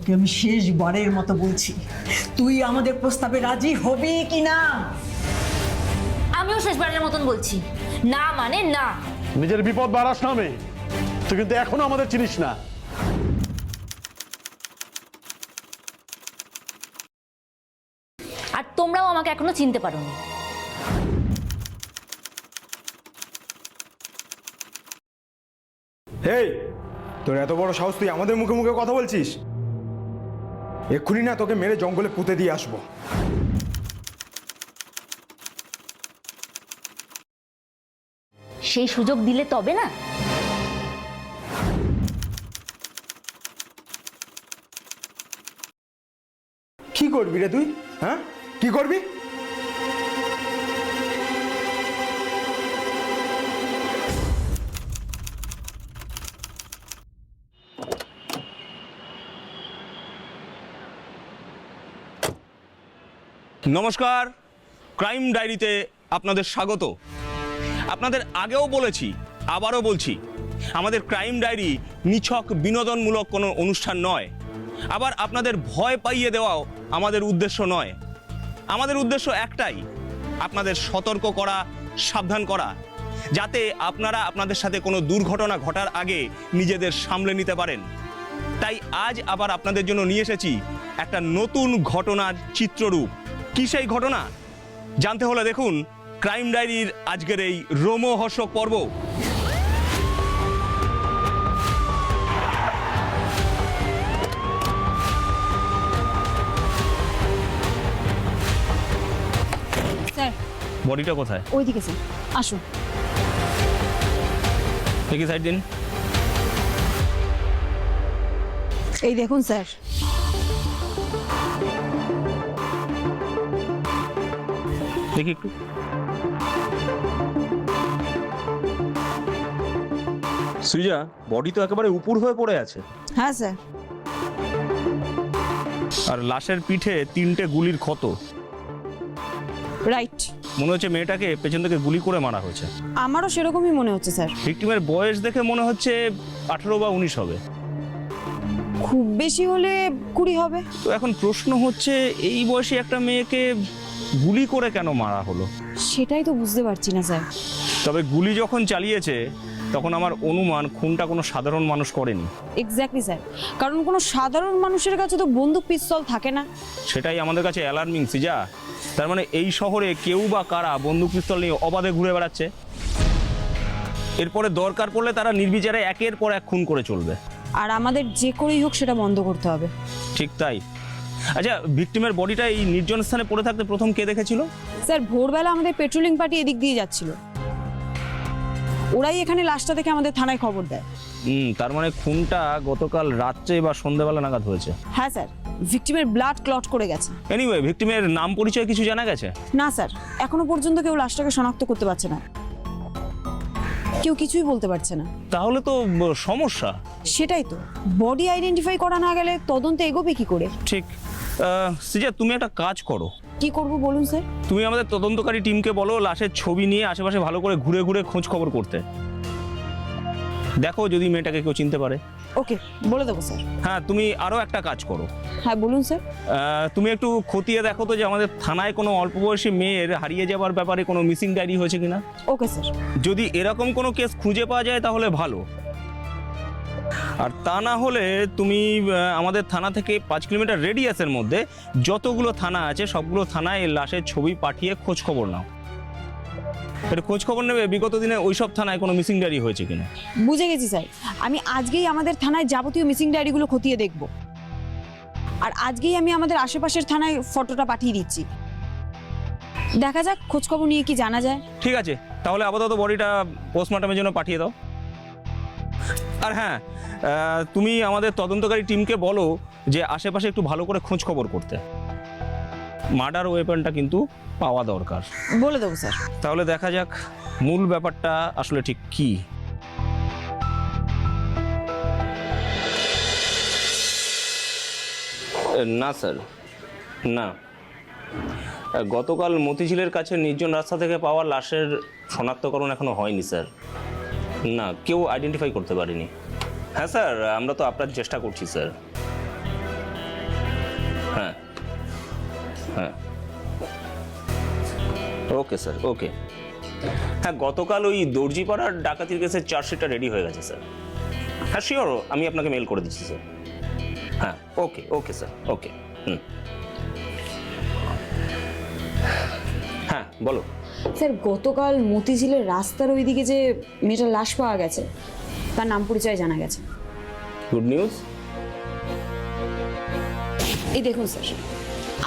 তোকে আমি শেষবারের মতো বলছি, তুই আমাদের প্রস্তাবে রাজি হবি কি না? আমিও শেষবারের মতন বলছি, না মানে না। নিজের বিপদ বাড়াস না মেয়ে, তুই কিন্তু এখনো আমাদের চিনিস না। আর তোমরাও আমাকে এখনো চিনতে পারোনি। এই, তোর এত বড় সাহস, তুই আমাদের মুখে মুখে কথা বলছিস? এক্ষুনি না তোকে মেরে জঙ্গলে পুঁতে দিয়ে আসবো। সেই সুযোগ দিলে তবে না। কি করবি রে তুই? হ্যাঁ, কি করবি? নমস্কার, ক্রাইম ডায়েরিতে আপনাদের স্বাগত। আপনাদের আগেও বলেছি, আবারও বলছি, আমাদের ক্রাইম ডায়েরি নিছক বিনোদনমূলক কোনো অনুষ্ঠান নয়। আবার আপনাদের ভয় পাইয়ে দেওয়াও আমাদের উদ্দেশ্য নয়। আমাদের উদ্দেশ্য একটাই, আপনাদের সতর্ক করা, সাবধান করা, যাতে আপনারা আপনাদের সাথে কোনো দুর্ঘটনা ঘটার আগে নিজেদের সামলে নিতে পারেন। তাই আজ আবার আপনাদের জন্য নিয়ে এসেছি একটা নতুন ঘটনার চিত্ররূপ। কি সেই ঘটনা জানতে হলে দেখুন ক্রাইম ডায়েরির আজকের এই রোমহর্ষক পর্ব। স্যার, বডিটা কোথায়? ওইদিকে স্যার, আসুন। দেখি সাইড দিন। এই দেখুন স্যার। দেখি একটু। সৃজা, বডি তো একেবারে উপুর হয়ে পড়ে আছে। হ্যাঁ স্যার। আর লাশের পিঠে 3টে গুলির ক্ষত। রাইট। মনে হচ্ছে মেয়েটাকে পেছন থেকে গুলি করে মারা হয়েছে। আমারও সেরকমই মনে হচ্ছে স্যার। ভিকটিমের বয়স দেখে মনে হচ্ছে 18 বা 19 হবে। খুব বেশি হলে 20 হবে। তো এখন প্রশ্ন হচ্ছে, এই বয়সে একটা মেয়েকে গুলি করে কেন মারা হলো? সেটাই তো বুঝতে পারছি না স্যার। তবে গুলি যখন চালিয়েছে তখন আমার অনুমান খুনটা কোনো সাধারণ মানুষ করেনি। এক্স্যাক্টলি স্যার, কারণ কোনো সাধারণ মানুষের কাছে তো বন্দুক পিস্তল থাকে না। সেটাই আমাদের কাছে অ্যালার্মিং সিজা। তার মানে এই শহরে কেউ বা কারা বন্দুক পিস্তল নিয়ে অবাধে ঘুরে বেড়াচ্ছে। এরপরে দরকার পড়লে তারা নির্বিচারে একের পর এক খুন করে চলবে। আর আমাদের যে করেই হোক সেটা বন্ধ করতে হবে। ঠিক তাই। আচ্ছা, ভিকটিমের বডিটা এই নির্জন স্থানে পড়ে থাকতে প্রথম কে দেখেছিল? স্যার, ভোরবেলা আমাদের পেট্রোলিং পার্টি এদিক দিয়ে যাচ্ছিল। ওরাই এখানে লাশটা দেখে আমাদের থানায় খবর দেয়। তার মানে খুনটা গতকাল রাত্রে বা সন্ধ্যাবেলা নাগাদ হয়েছে। হ্যাঁ স্যার, ভিকটিমের ব্লাড ক্লট করে গেছে। এনিওয়ে, ভিকটিমের নাম পরিচয় কিছু জানা গেছে? না স্যার, এখনো পর্যন্ত কেউ লাশটাকে শনাক্ত করতে পারছে না। কেউ কিছুই বলতে পারছে না। তাহলে তো সমস্যা। সেটাই তো, বডি আইডেন্টিফাই করা না গেলে তদন্ত এগোবে কি করে? ঠিক। সিজা, তুমি একটা কাজ করো। কি করব বলুন স্যার? তুমি আমাদের তদন্তকারী টিমকে বলো লাশের ছবি নিয়ে আশেপাশে ভালো করে ঘুরে ঘুরে খোঁজ খবর করতে। দেখো যদি মেয়েটাকে কেউ চিনতে পারে। ওকে, বলে দেবো স্যার। হ্যাঁ, তুমি আরও একটা কাজ করো। হ্যাঁ বলুন স্যার। তুমি একটু খতিয়ে দেখো তো যে আমাদের থানায় কোনো অল্প বয়সী মেয়ের হারিয়ে যাওয়ার ব্যাপারে কোনো মিসিং ডায়েরি হয়েছে কিনা। Okay sir. যদি এরকম কোনো কেস খুঁজে পাওয়া যায় তাহলে ভালো। আর তা না হলে তুমি আমাদের থানা থেকে 5 কিলোমিটার রেডিয়াসের মধ্যে যতগুলো থানা আছে সবগুলো থানায় লাশের ছবি পাঠিয়ে খোঁজ খবর নাও। এটা খোঁজ খবর নেবে বিগত দিনে ওইসব থানায় কোনো মিসিং ডায়েরি হয়েছে কিনা। বুঝে গেছি স্যার, আমি আজকেই আমাদের থানায় যাবতীয় মিসিং ডায়েরিগুলো খতিয়ে দেখব। আর আজকেই আমি আমাদের আশেপাশের থানায় ফটোটা পাঠিয়ে দিচ্ছি। দেখা যাক খোঁজ খবর নিয়ে কি জানা যায়। ঠিক আছে, তাহলে আপাতত বডিটা পোস্টমর্টমের জন্য পাঠিয়ে দাও। আর হ্যাঁ, তুমি আমাদের তদন্তকারী টিমকে বলো যে আশেপাশে একটু ভালো করে খোঁজ খবর করতে। মার্ডার ওয়েপনটা কিন্তু পাওয়া দরকার। বলে দেবো স্যার। তাহলে দেখা যাক মূল ব্যাপারটা আসলে ঠিক কি। না স্যার, না, গতকাল মতিঝিলের কাছে নির্জন রাস্তা থেকে পাওয়া লাশের শনাক্তকরণ এখনো হয়নি স্যার। না, কেউ আইডেন্টিফাই করতে পারেনি। হ্যাঁ স্যার, আমরা তো আপনার চেষ্টা করছি স্যার। হ্যাঁ, ওকে স্যার, ওকে। হ্যাঁ, গতকাল ওই দর্জিপাড়ার ডাকাতির কেসের চার্জশিটটা রেডি হয়ে গেছে স্যার। হ্যাঁ শিওর, আমি আপনাকে মেল করে দিচ্ছি স্যার। হ্যাঁ, ওকে ওকে স্যার, ওকে। হ্যাঁ বলো। স্যার গতকাল মতিঝিলের রাস্তার ওইদিকে যে মেয়েটার লাশ পাওয়া গেছে, তার নাম পরিচয় জানা গেছে। Good news. এই দেখুন স্যার,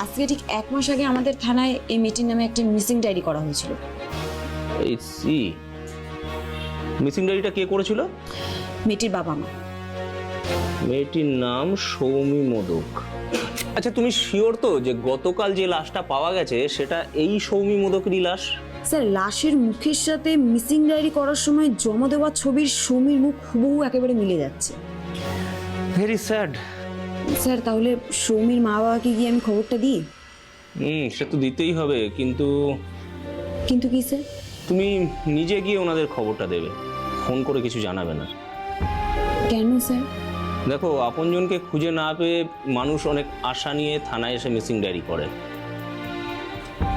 আজকে ঠিক 1 মাস আগে আমাদের থানায় এই মেয়েটির নামে একটা মিসিং ডায়েরি করা হয়েছিল। এই সি, মিসিং ডায়েরিটা কে করেছিল? মেয়েটির বাবা মা। মেয়েটির নাম সৌমি মোদক। আচ্ছা, তুমি শিওর তো যে গতকাল যে লাশটা পাওয়া গেছে সেটা এই সৌমি মোদকেরই লাশ? স্যার লাশের মুখের সাথে মিসিং ডায়েরি করার সময় জমা দেওয়া ছবির সৌমির মুখ হুবহু একেবারে মিলে যাচ্ছে। Very sad. স্যার তাহলে সৌমির মা বাবাকে গিয়ে আমি খবরটা দিই? সে তো দিতেই হবে, কিন্তু কিন্তু কি স্যার? তুমি নিজে গিয়ে ওনাদের খবরটা দেবে, ফোন করে কিছু জানাবে না। কেন স্যার? দেখো, আপনজনকে খুঁজে না পেয়ে মানুষ অনেক আশা নিয়ে থানায় এসে মিসিং ডায়েরি করে।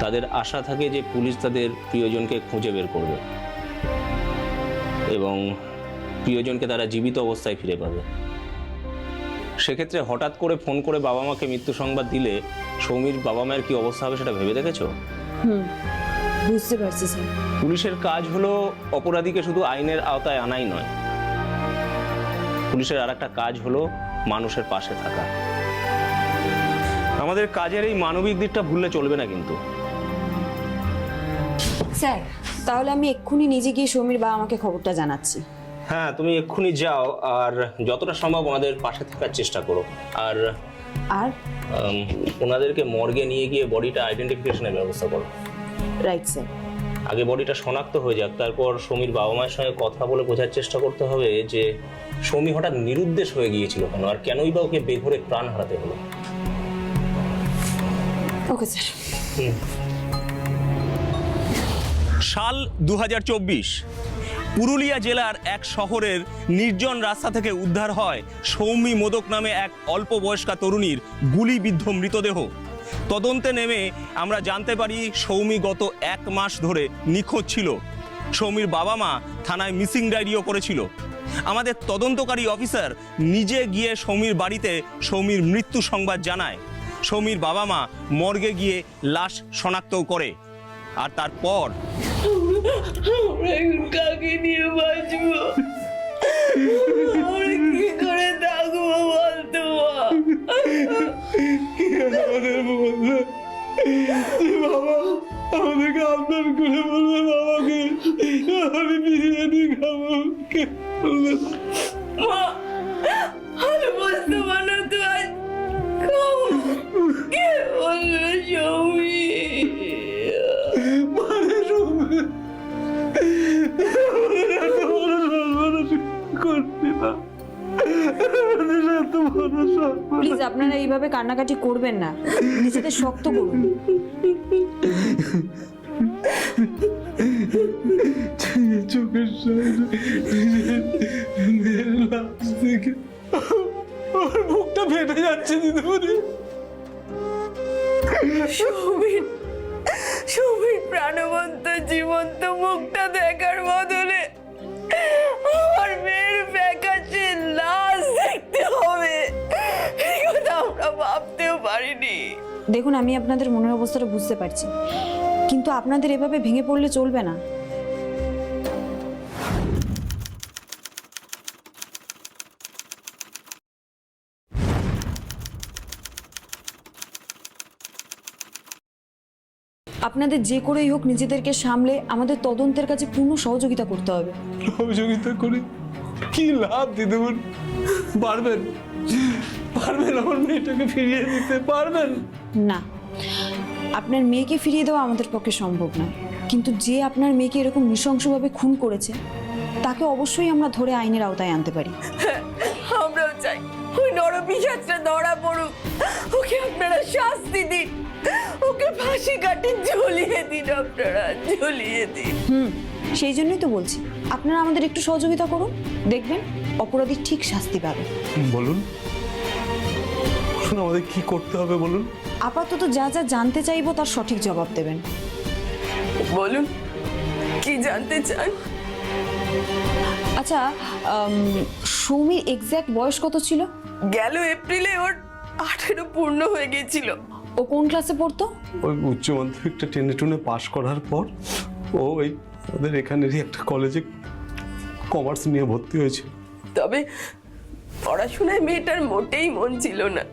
তাদের আশা থাকে যে পুলিশ তাদের প্রিয়জনকে খুঁজে বের করবে এবং প্রিয়জনকে তারা জীবিত অবস্থায় ফিরে পাবে। সেক্ষেত্রে হঠাৎ করে ফোন করে বাবা মাকে মৃত্যু সংবাদ দিলে সৌমির বাবা মায়ের কি অবস্থা হবে সেটা ভেবে দেখেছো? বুঝতে পারছি স্যার। পুলিশের কাজ হলো অপরাধীকে শুধু আইনের আওতায় আনাই নয়, পুলিশের আরেকটা কাজ হলো মানুষের পাশে থাকা। আমাদের কাজের এই মানবিক দিকটা ভুললে চলবে না কিন্তু। স্যার তাহলে আমি এক্ষুনি নিজে গিয়ে সৌমির বাবা আমাকে খবরটা জানাচ্ছি। হ্যাঁ, তুমি এক্ষুনি যাও আর যতটা সম্ভব ওনাদের পাশে থাকার চেষ্টা করো। আর আর ওনাদেরকে মর্গে নিয়ে গিয়ে বডিটা আইডেন্টিফিকেশনের ব্যবস্থা করো। Right sir. আগে বডিটা শনাক্ত হয়ে যাক, তারপর সৌমির বাবা মায়ের সঙ্গে কথা বলে বোঝার চেষ্টা করতে হবে যে সৌমি হঠাৎ নিরুদ্দেশ হয়ে গিয়েছিল কেন, আর কেনই বা ওকে বেঘরে প্রাণ হারাতে হলো। Okay sir. সাল 2024, পুরুলিয়া জেলার এক শহরের নির্জন রাস্তা থেকে উদ্ধার হয় সৌমি মোদক নামে এক অল্প বয়স্কা তরুণীর গুলিবিদ্ধ মৃতদেহ। তদন্তে নেমে আমরা জানতে পারি সৌমি গত 1 মাস ধরে নিখোঁজ ছিল। সৌমির বাবা মা থানায় মিসিং ডায়েরিও করেছিল। আমাদের তদন্তকারী অফিসার নিজে গিয়ে সৌমির বাড়িতে সৌমির মৃত্যু সংবাদ জানায়। সৌমির বাবা মা মর্গে গিয়ে লাশ শনাক্তও করে। আর তারপর কাকে নিয়ে বাঁচবো? কি করে থাকবো বলতো? আমাদের বলবে বাবা, আমাদেরকে আপনার করে বলবে বাবাকে আমি বিরিয়ানি খাবো। কে বলবে? মা আমি বুঝতে পারো তো আজ খাবো। কে বলবে? সৌমি মানে সৌমি করছি না। প্লিজ আপনারা এইভাবে কান্নাকাটি করবেন না, নিজেদের শক্ত করুন। চোখের থেকে আমার বুকটা ফেটে যাচ্ছে দিদিমণি। সৌমির প্রাণবন্ত জীবন্ত মুখটা দেখার বদলে আমার মেয়ের ফ্যাকাশে লাশ দেখতে হবে, এই কথা আমরা ভাবতেও পারিনি। দেখুন আমি আপনাদের মনের অবস্থাটা বুঝতে পারছি, কিন্তু আপনাদের এভাবে ভেঙে পড়লে চলবে না। আপনাদের যে করেই হোক নিজেদেরকে সামলে আমাদের তদন্তের কাছে পূর্ণ সহযোগিতা করতে হবে। সহযোগিতা করে কি লাভ দিদিমণি? পারবেন পারবেন আমার মেয়েটাকে ফিরিয়ে দিতে পারবেন? না, আপনার মেয়েকে ফিরিয়ে দেওয়া আমাদের পক্ষে সম্ভব না, কিন্তু যে আপনার মেয়েকে এরকম নৃশংসভাবে খুন করেছে তাকে অবশ্যই আমরা ধরে আইনের আওতায় আনতে পারি। আমরাও চাই ওই নরপিশাচটা ধরা পড়ুক, ওকে আপনারা শাস্তি দিন, ওকে ফাঁসি কাটে ঝুলিয়ে দিন, আপনারা ঝুলিয়ে দিন। সেই জন্যই তো বলছি আপনারা আমাদের একটু সহযোগিতা করুন, দেখবেন অপরাধী ঠিক শাস্তি পাবে। বলুন এখন আমাদের কি করতে হবে বলুন? আপাতত যা যা জানতে চাইবো তার সঠিক জবাব দেবেন। বলুন কি জানতে চান? আচ্ছা, সৌমির এক্স্যাক্ট বয়স কত ছিল? গেল এপ্রিলে ওর 18 পূর্ণ হয়ে গেছিল। ও কোন ক্লাসে পড়তো? ওই উচ্চ মাধ্যমিকটা টেনে টুনে পাশ করার পর ও ওই ওদের এখানেরই একটা কলেজে কমার্স নিয়ে ভর্তি হয়েছে। তবে পড়াশোনায় মেয়েটার মোটেই মন ছিল না।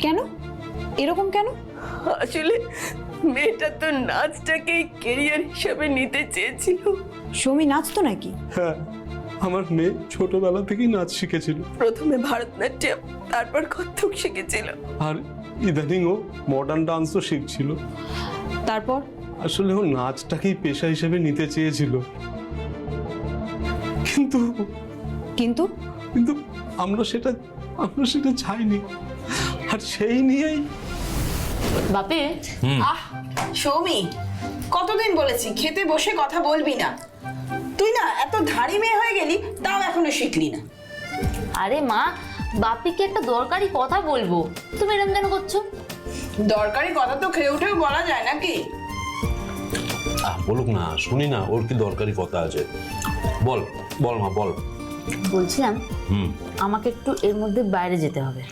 কেন এরকম কেন? আসলে মেয়েটা তো নাচটাকেই কেরিয়ার হিসাবে নিতে চেয়েছিল। সৌমি নাচতো নাকি? হ্যাঁ, আমার মেয়ে ছোটবেলা থেকেই নাচ শিখেছিল, প্রথমে ভারতনাট্যম, তারপর কত্থক শিখেছিল। আর ইদানিং ও মডার্ন ডান্সও শিখছিল। তারপর? আসলে ও নাচটাকেই পেশা হিসেবে নিতে চেয়েছিল, কিন্তু কিন্তু কিন্তু আমরা সেটা চাইনি, আর সেই নিয়েই বাপি, সৌমি, কতদিন বলেছি খেতে বসে কথা বলবি না। তুই না এত ধাড়ি মেয়ে হয়ে গেলি, তাও এখনো শিখলি না। আরে মা, বাপিকে একটা দরকারি কথা বলবো, তুমি এরকম কেন করছো? দরকারি কথা তো খেয়ে উঠেও বলা যায় নাকি? বলুক না, শুনি না ওর কি দরকারি কথা আছে। বল বল মা, বল। বলছিলাম আমাকে একটু এর মধ্যে বাইরে যেতে হবে।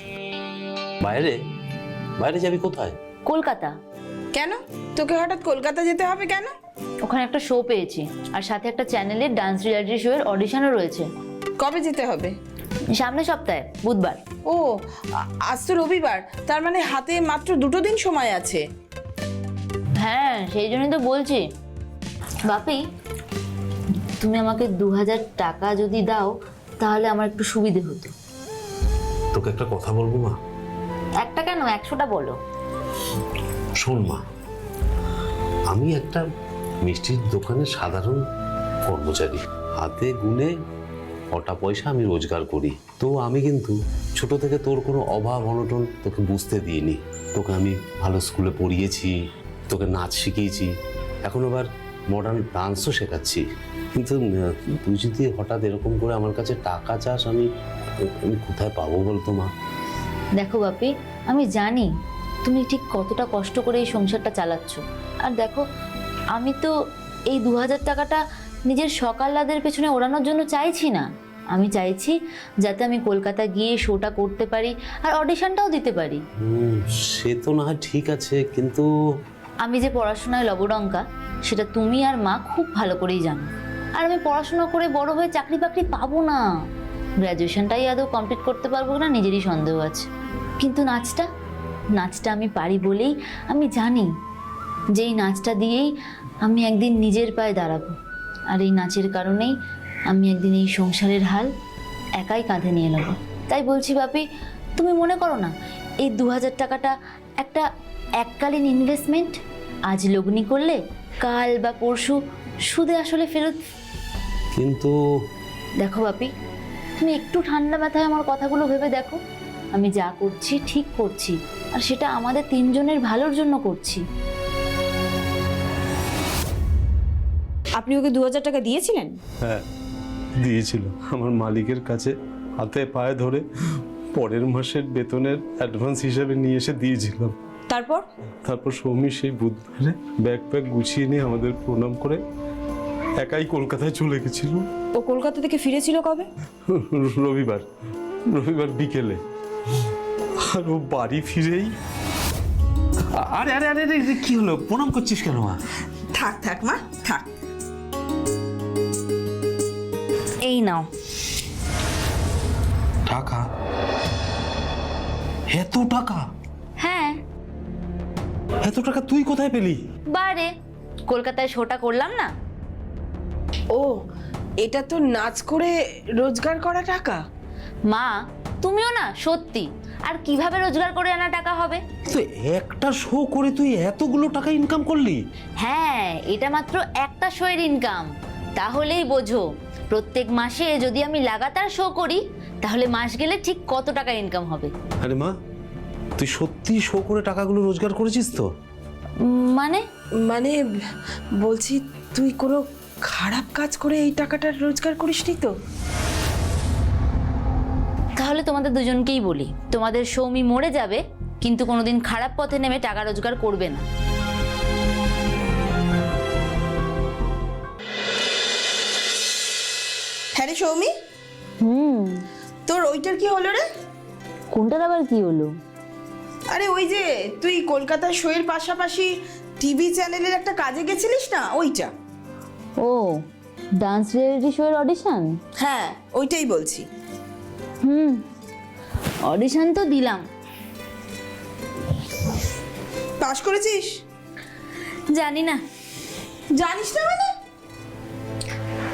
বাইরে? বাইরে যাবি কোথায়? কলকাতা। কেন তোকে হঠাৎ কলকাতা যেতে হবে কেন? ওখানে একটা শো পেয়েছি, আর সাথে একটা চ্যানেলের ডান্স রিয়ালিটি শো এর অডিশনও রয়েছে। কবে যেতে হবে? সামনের সপ্তাহে বুধবার। ও, আজ তো রবিবার, তার মানে হাতে মাত্র 2 দিন সময় আছে। হ্যাঁ, সেই জন্যই তো বলছি। বাপি, তুমি আমাকে 2000 টাকা যদি দাও তাহলে আমার একটু সুবিধে হতো। তোকে একটা কথা বলবো মা। একটা কেন, 100টা বলো। শোন মা, আমি একটা মিষ্টির দোকানে সাধারণ কর্মচারী, হাতে গুনে কটা পয়সা আমি রোজগার করি। তো আমি কিন্তু ছোট থেকে তোর কোনো অভাব অনটন তোকে বুঝতে দিইনি। তোকে আমি ভালো স্কুলে পড়িয়েছি, তোকে নাচ শিখিয়েছি, এখন আবার মডার্ন ডান্সও শেখাচ্ছি। কিন্তু তুই যদি হঠাৎ এরকম করে আমার কাছে টাকা চাস, আমি কোথায় পাবো বলতো মা? দেখো বাপি, আমি জানি তুমি ঠিক কতটা কষ্ট করে এই সংসারটা চালাচ্ছ। আর দেখো, আমি তো এই 2000 টাকাটা নিজের সকালাদের পেছনে ওড়ানোর জন্য চাইছি না। আমি চাইছি যাতে আমি কলকাতা গিয়ে শোটা করতে পারি আর অডিশনটাও দিতে পারি। সে তো না হয় ঠিক আছে, কিন্তু আমি যে পড়াশোনায় লবডঙ্কা সেটা তুমি আর মা খুব ভালো করেই জানো। আর আমি পড়াশোনা করে বড় হয়ে চাকরি বাকরি পাবো না, গ্র্যাজুয়েশনটাই আদৌ কমপ্লিট করতে পারবো না নিজেরই সন্দেহ আছে। কিন্তু নাচটা আমি পারি বলেই আমি জানি যে এই নাচটা দিয়েই আমি একদিন নিজের পায়ে দাঁড়াবো। আর এই নাচের কারণেই আমি একদিন এই সংসারের হাল একাই কাঁধে নিয়ে নেব। তাই বলছি বাপি, তুমি মনে করো না এই 2000 টাকাটা একটা এককালীন ইনভেস্টমেন্ট। আজ লগ্নি করলে কাল বা পরশু সুদে আসলে ফেরত। কিন্তু দেখো বাপি, তুমি একটু ঠান্ডা মাথায় আমার কথাগুলো ভেবে দেখো। আমি যা করছি ঠিক করছি, আর সেটা আমাদের 3 জনের ভালোর জন্য করছি। আপনি ওকে 2000 টাকা দিয়েছিলেন? হ্যাঁ, দিয়েছিল। আমার মালিকের কাছে হাতে পায়ে ধরে পরের মাসের বেতনের অ্যাডভান্স হিসেবে নিয়ে এসে দিয়েছিলাম। তারপর সৌমি সেই বুধবারে ব্যাগ গুছিয়ে নিয়ে আমাদের প্রণাম করে একাই কলকাতায় চলে গেছিল। ও কলকাতা থেকে ফিরেছিল কবে? রবিবার বিকেলে। আর ও বাড়ি ফিরেই আরে আরে আরে কি হলো, প্রণাম করছিস কেন মা? থাক মা, থাক। এই নাও টাকা। এত টাকা? হ্যাঁ। এত টাকা তুই কোথায় পেলি? বাইরে কলকাতায় শোটা করলাম না। ও, এটা তো নাচ করে রোজগার করা টাকা। মা, তুমিও না সত্যি। আর কিভাবে রোজগার করে আনা টাকা হবে? তো একটা শো করে তুই এতগুলো টাকা ইনকাম করলি? হ্যাঁ, এটা মাত্র একটা শোয়ের ইনকাম। তাহলেই বোঝো প্রত্যেক মাসে যদি আমি লাগাতার শো করি তাহলে মাস গেলে ঠিক কত টাকা ইনকাম হবে। আরে মা, তুই সত্যি শো করে টাকাগুলো রোজগার করেছিস তো? মানে বলছি, তুই কোনো খারাপ কাজ করে এই টাকাটা রোজগার করিসনি তো? তাহলে তোমাদের দুজনকেই বলি, তোমাদের সৌমি মরে যাবে কিন্তু কোনোদিন খারাপ পথে নেমে টাকা রোজগার করবে না। হ্যাঁ রে সৌমি, তোর ওইটার কি হলো রে? কোনটার আবার কি হলো? আরে ওই যে তুই কলকাতার শোয়ের পাশাপাশি টিভি চ্যানেলের একটা কাজে গেছিলিস না, ওইটা। ও, ডান্স রিয়েলিটি শোয়ের অডিশন? হ্যাঁ, ওইটাই বলছি। অডিশন তো দিলাম। পাস করেছিস? জানি না। জানিস না মানে?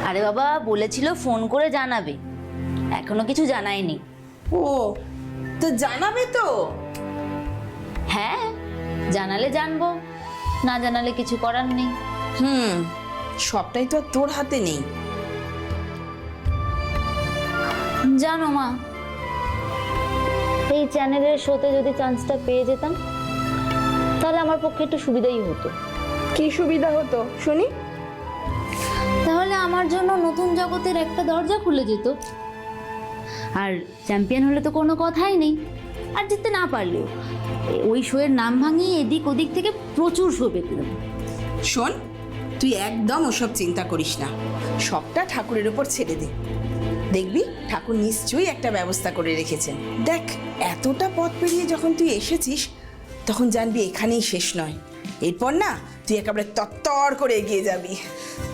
আরে বাবা, বলেছিল ফোন করে জানাবে, এখনো কিছু জানায়নি। ও, তো জানাবে তো? হ্যাঁ, জানালে জানবো, না জানালে কিছু করার নেই। সবটাই তো আর তোর হাতে নেই। জানো মা, এই চ্যানেলের শোতে যদি চান্সটা পেয়ে যেতাম তাহলে আমার পক্ষে একটু সুবিধাই হতো। কি সুবিধা হতো শুনি? তাহলে আমার জন্য নতুন জগতের একটা দরজা খুলে যেত। আর চ্যাম্পিয়ন হলে তো কোনো কথাই নেই, আর জিততে না পারলেও ওই শোয়ের নাম ভাঙিয়ে এদিক ওদিক থেকে প্রচুর শো পেতে দেবো। শোন, তুই একদম ওসব চিন্তা করিস না, সবটা ঠাকুরের উপর ছেড়ে দে। দেখবি ঠাকুর নিশ্চয়ই একটা ব্যবস্থা করে রেখেছেন। দেখ, এতটা পথ পেরিয়ে যখন তুই এসেছিস তখন জানবি এখানেই শেষ নয়, এরপর না তুই একেবারে তত্তর করে এগিয়ে যাবি।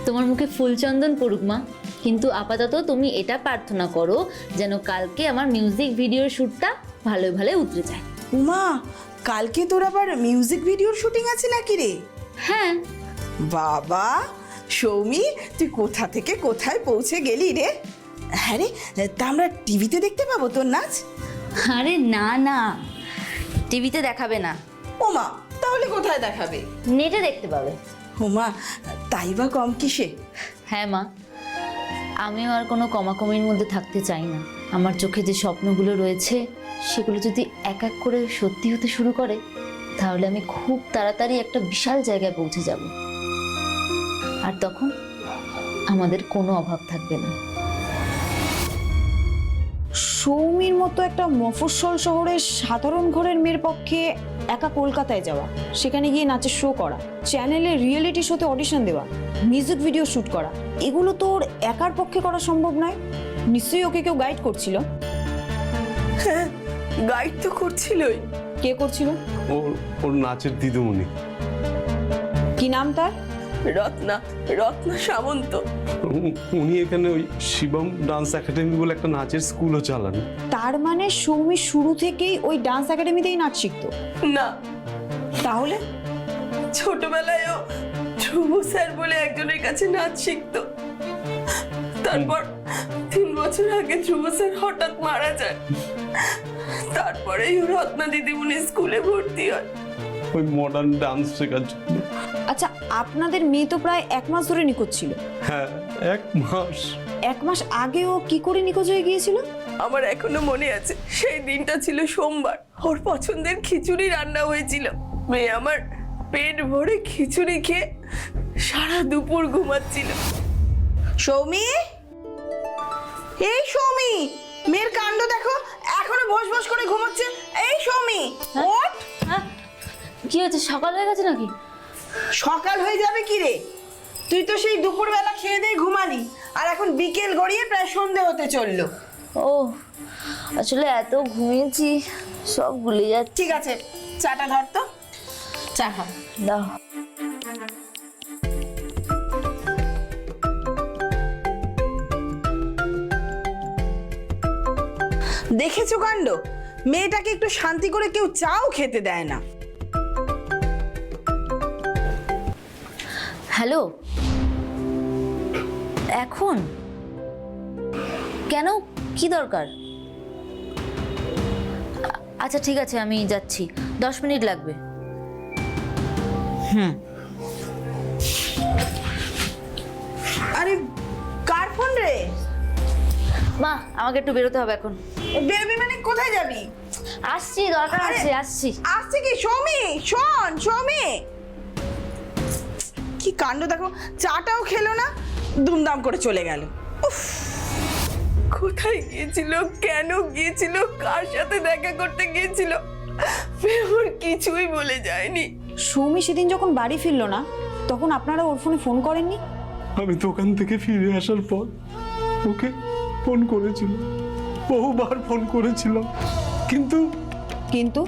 তোমার মুখে ফুলচন্দন পড়ুক মা, কিন্তু আপাতত তুমি এটা প্রার্থনা করো যেন কালকে আমার মিউজিক ভিডিওর শ্যুটটা ভালোই ভালোই উতরে যায়। উমা, কালকে তোর আবার মিউজিক ভিডিওর শুটিং আছে নাকি রে? হ্যাঁ। বাবা সৌমি, তুই কোথা থেকে কোথায় পৌঁছে গেলি রে? হ্যাঁ রে, তা আমরা টিভিতে দেখতে পাবো তোর নাচ? আরে না না, টিভিতে দেখাবে না। ওমা, তাহলে কোথায় দেখাবে? নেটে দেখতে পাবে। ওমা, তাই বা কম কিসে? হ্যাঁ মা, আমিও আর কোনো কমাকমির মধ্যে থাকতে চাই না। আমার চোখে যে স্বপ্নগুলো রয়েছে সেগুলো যদি এক এক করে সত্যি হতে শুরু করে তাহলে আমি খুব তাড়াতাড়ি একটা বিশাল জায়গায় পৌঁছে যাব, আর তখন আমাদের কোনো অভাব থাকবে না। সৌমির মতো একটা মফস্বল শহরের সাধারণ ঘরের মেয়ের পক্ষে একা কলকাতায় যাওয়া, সেখানে গিয়ে নাচের শো করা, চ্যানেলে রিয়েলিটি শোতে অডিশন দেওয়া, মিউজিক ভিডিও শুট করা, এগুলো তোর একার পক্ষে করা সম্ভব নয়। নিশ্চয়ই ওকে কেউ গাইড করছিল। হ্যাঁ, গাইড তো করছিলই। কে করছিল? ওর নাচের দিদিমণি। কি নাম তার? রত্না, রত্না সামন্ত। উনি এখানে ওই শিবম ডান্স একাডেমি বলে একটা নাচের স্কুলও চালান। তার মানে সৌমি শুরু থেকেই ওই ডান্স একাডেমিতেই নাচ শিখতো? না, তাহলে ছোটবেলায়ও ধ্রুব স্যার বলে একজনের কাছে নাচ শিখতো। তারপর 3 বছর আগে ধ্রুব স্যার হঠাৎ মারা যায়। তারপরেই রত্না দিদিমণি স্কুলে ভর্তি হয় ওই মডার্ন ডান্স শেখার জন্য। আচ্ছা, আপনাদের মেয়ে তো প্রায় 1 মাস ধরে নিখোঁজ ছিল। হ্যাঁ, 1 মাস। 1 মাস আগে ও কি করে নিখোঁজ হয়ে গিয়েছিল? আমার এখনো মনে আছে, সেই দিনটা ছিল সোমবার। ওর পছন্দের খিচুড়ি রান্না হয়েছিল। মেয়ে আমার পেট ভরে খিচুড়ি খেয়ে সারা দুপুর ঘুমাচ্ছিল। সৌমি, এই সৌমি, মেয়ের কাণ্ড দেখো, এখনো ভোস ভোস করে ঘুমাচ্ছে। এই সৌমি, ওঠ। হ্যাঁ, কি হয়েছে? সকাল হয়ে গেছে নাকি? সকাল হয়ে যাবে কি রে? তুই তো সেই দুপুরবেলা খেয়ে দিয়ে ঘুমালি, আর এখন বিকেল গড়িয়ে প্রায় সন্ধে হতে চললো। ও, আসলে এত ঘুমিয়েছি সব ভুলে যাচ্ছি। ঠিক আছে, চাটা ধর তো, চা খা। দাও। দেখেছো কাণ্ড, মেয়েটাকে একটু শান্তি করে কেউ চাও খেতে দেয় না। হ্যালো, এখন কেন? কি দরকার? আচ্ছা ঠিক আছে, আমি যাচ্ছি, 10 মিনিট লাগবে। আরে কার ফোন রে? মা, আমাকে একটু বেরোতে হবে এখন। বেরবি মানে কোথায় যাবি? আসছি, দরকার আছে, আসছি। আসছে কি? সৌমি শোন, সৌমি, কি কাণ্ড দেখো, চাটাও খেলো না, দুমদাম করে চলে গেল। উফ, কোথায় গিয়েছিল, কেন গিয়েছিল, কার সাথে দেখা করতে গিয়েছিল, মেয়ে ওর কিছুই বলে যায়নি। সৌমি সেদিন যখন বাড়ি ফিরলো না, তখন আপনারা ওর ফোনে ফোন করেননি? আমি দোকান থেকে ফিরে আসার পর ওকে ফোন করেছিলাম, বহুবার ফোন করেছিলাম, কিন্তু কিন্তু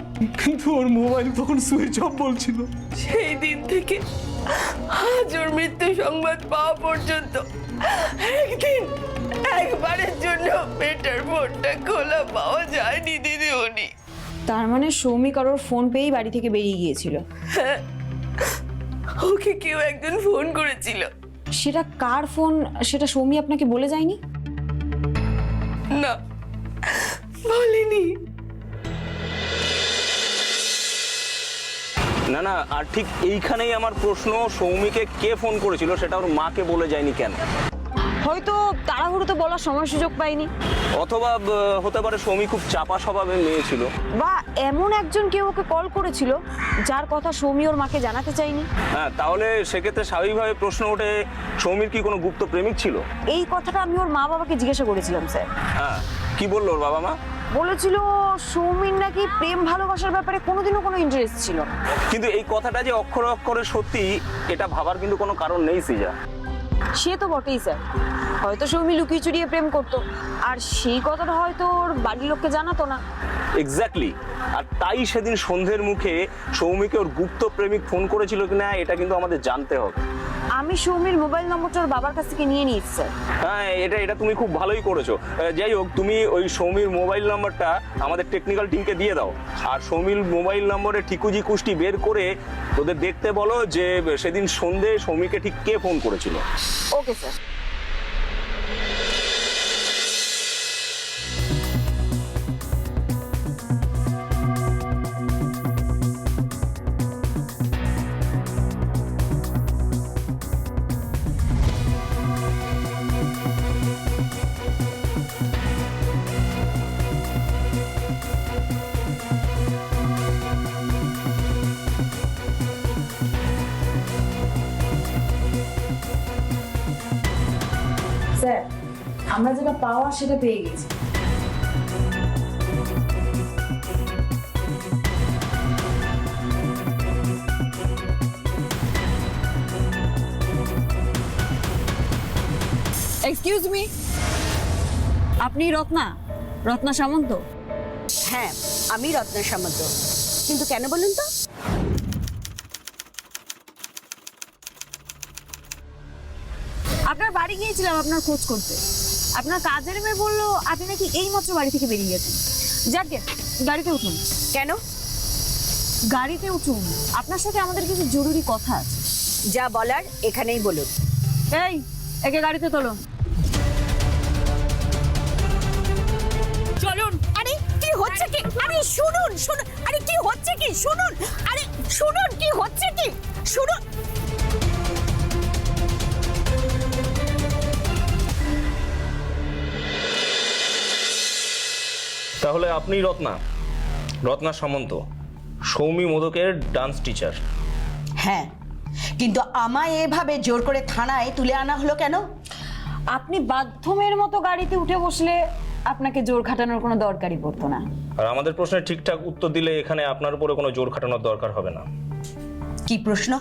কিন্তু ওর মোবাইল তখন সুইচ অফ বলছিল। সেই দিন থেকে আজ ওর মৃত্যু সংবাদ পাওয়া পর্যন্ত একবারের জন্য মেয়েটার ফোনটা খোলা পাওয়া যায়নি দিদিমণি। তার মানে সৌমি কারোর ফোন পেয়েই বাড়ি থেকে বেরিয়ে গিয়েছিল। হ্যাঁ, ওকে কেউ একজন ফোন করেছিল। সেটা কার ফোন সেটা সৌমি আপনাকে বলে যায়নি? না, বলিনি। না না, আর ঠিক এইখানেই আমার প্রশ্ন, সৌমিকে কে ফোন করেছিল সেটা ওর মাকে বলে যায়নি কেন? হয়তো তাড়াহুড়োতে বলার সময় সুযোগ পাইনি, অথবা হতে পারে সৌমি খুব চাপা স্বভাবের মেয়ে ছিল, বা এমন একজন কেউ ওকে কল করেছিল যার কথা সৌমি ওর মাকে জানাতে চাইনি। হ্যাঁ, তাহলে সেক্ষেত্রে স্বাভাবিকভাবে প্রশ্ন ওঠে সৌমির কি কোনো গুপ্ত প্রেমিক ছিল? এই কথাটা আমি ওর মা বাবাকে জিজ্ঞাসা করেছিলাম স্যার। হ্যাঁ, কি বললো ওর বাবা মা? বলেছিল সৌমির নাকি প্রেম ভালোবাসার ব্যাপারে কোনোদিনও কোনো ইন্টারেস্ট ছিল না। কিন্তু এই কথাটা যে অক্ষরে অক্ষরে সত্যি এটা ভাবার কিন্তু কোনো কারণ নেই সিজা। সে তো বটেই স্যার, হয়তো সৌমি লুকিয়ে চুরিয়ে প্রেম করতো, আর সেই কথাটা হয়তো ওর বাড়ির লোককে জানাতো না। এক্স্যাক্টলি, আর তাই সেদিন সন্ধ্যের মুখে সৌমিকে ওর গুপ্ত প্রেমিক ফোন করেছিল কিনা এটা কিন্তু আমাদের জানতে হবে। আমি সৌমির মোবাইল নম্বরটা ওর বাবার কাছ থেকে নিয়ে নিয়েছি স্যার। হ্যাঁ, এটা তুমি খুব ভালোই করেছো। যাই হোক, তুমি ওই সৌমির মোবাইল নাম্বারটা আমাদের টেকনিক্যাল টিমকে দিয়ে দাও, আর সৌমির মোবাইল নম্বরে ঠিকুজি কুষ্টি বের করে ওদের দেখতে বলো যে সেদিন সন্ধ্যে সৌমিকে ঠিক কে ফোন করেছিল। Okay sir. স্যার, আমরা যেটা পাওয়া সেটা পেয়ে গেছি। এক্সকিউজ মি, আপনি রত্না সামন্ত? হ্যাঁ, আমি রত্না সামন্ত। কিন্তু কেন বলুন তো? আপনার বাড়ি গিয়েছিলাম আপনার খোঁজ করতে। আপনার কাজের মেয়ে বললো আপনি নাকি এইমাত্র বাড়ি থেকে বেরিয়ে গেছেন। যাকে গাড়িতে উঠুন। কেন? গাড়িতে উঠুন, আপনার সাথে আমাদের কিছু জরুরি কথা আছে। যা বলার এখানেই বলুন। এই, একে গাড়িতে তোলো। চলুন। আরে কি হচ্ছে কি? আরে শুনুন শুনুন, আরে কি হচ্ছে কি? শুনুন, আরে শুনুন কি হচ্ছে কি? শুনুন। তাহলে আপনি রত্না সামন্ত, সৌমি মোদকের ডান্স টিচার? হ্যাঁ, কিন্তু আমায় এভাবে জোর করে থানায় তুলে আনা হলো কেন? আপনি বাধ্যমের মতো গাড়িতে উঠে বসলে আপনাকে জোর খাটানোর কোনো দরকারই পড়তো না। আর আমাদের প্রশ্নের ঠিকঠাক উত্তর দিলে এখানে আপনার উপরে কোনো জোর খাটানোর দরকার হবে না। কি প্রশ্ন?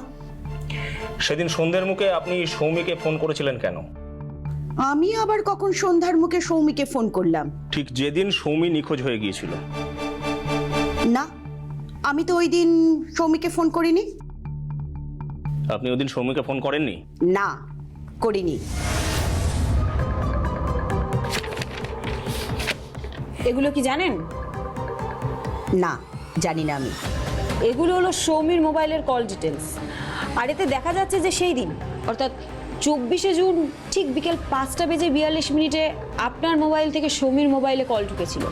সেদিন সন্ধ্যের মুখে আপনি সৌমিকে ফোন করেছিলেন কেন? আমি আবার কখন সন্ধ্যার মুখে সৌমিকে ফোন করলাম? ঠিক যেদিন সৌমি নিখোঁজ হয়ে গিয়েছিল। না, আমি তো ওই দিন সৌমিকে ফোন করিনি। আপনি ওই দিন সৌমিকে ফোন করেননি? না, করিনি। এগুলো কি জানেন? না, জানি না আমি। এগুলো হলো সৌমির মোবাইলের কল ডিটেলস। আর এতে দেখা যাচ্ছে যে সেই দিন অর্থাৎ 24শে জুন ঠিক বিকেল 5:42 আপনার মোবাইল থেকে সৌমির মোবাইলে কল ঢুকেছিল।